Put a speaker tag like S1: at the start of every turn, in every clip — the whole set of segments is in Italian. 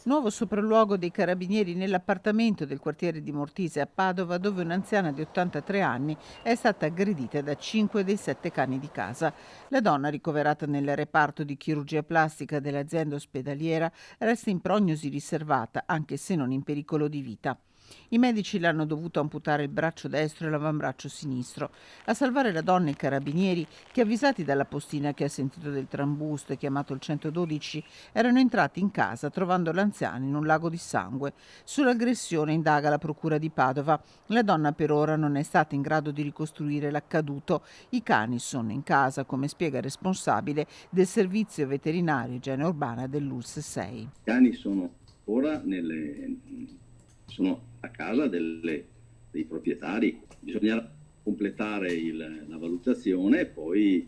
S1: Nuovo sopralluogo dei carabinieri nell'appartamento del quartiere di Mortise a Padova, dove un'anziana di 83 anni è stata aggredita da 5 dei 7 cani di casa. La donna, ricoverata nel reparto di chirurgia plastica dell'azienda ospedaliera, resta in prognosi riservata, anche se non in pericolo di vita. I medici le hanno dovuto amputare il braccio destro e l'avambraccio sinistro. A salvare la donna i carabinieri, che avvisati dalla postina che ha sentito del trambusto e chiamato il 112, erano entrati in casa trovando l'anziana in un lago di sangue. Sull'aggressione indaga la procura di Padova. La donna per ora non è stata in grado di ricostruire l'accaduto. I cani sono in casa, come spiega il responsabile del servizio veterinario igiene urbana dell'ULSS 6.
S2: I cani sono ora sono a casa dei proprietari. Bisognerà completare la valutazione e poi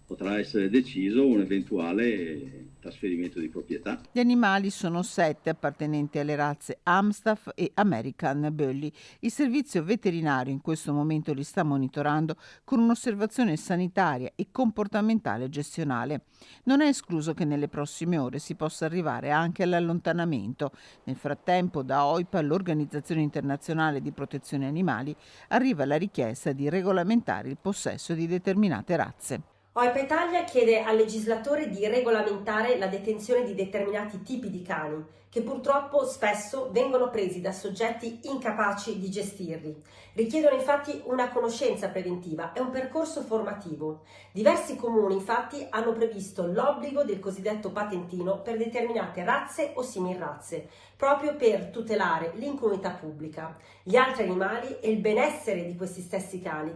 S2: potrà essere deciso un eventuale trasferimento di proprietà.
S1: Gli animali sono 7 appartenenti alle razze Amstaff e American Bully. Il servizio veterinario in questo momento li sta monitorando con un'osservazione sanitaria e comportamentale gestionale. Non è escluso che nelle prossime ore si possa arrivare anche all'allontanamento. Nel frattempo, da OIPA, l'Organizzazione Internazionale di Protezione Animali, arriva la richiesta di regolamentare il possesso di determinate razze.
S3: OIPA Italia chiede al legislatore di regolamentare la detenzione di determinati tipi di cani, che purtroppo spesso vengono presi da soggetti incapaci di gestirli. Richiedono infatti una conoscenza preventiva e un percorso formativo. Diversi comuni infatti hanno previsto l'obbligo del cosiddetto patentino per determinate razze o similrazze, proprio per tutelare l'incolumità pubblica, gli altri animali e il benessere di questi stessi cani.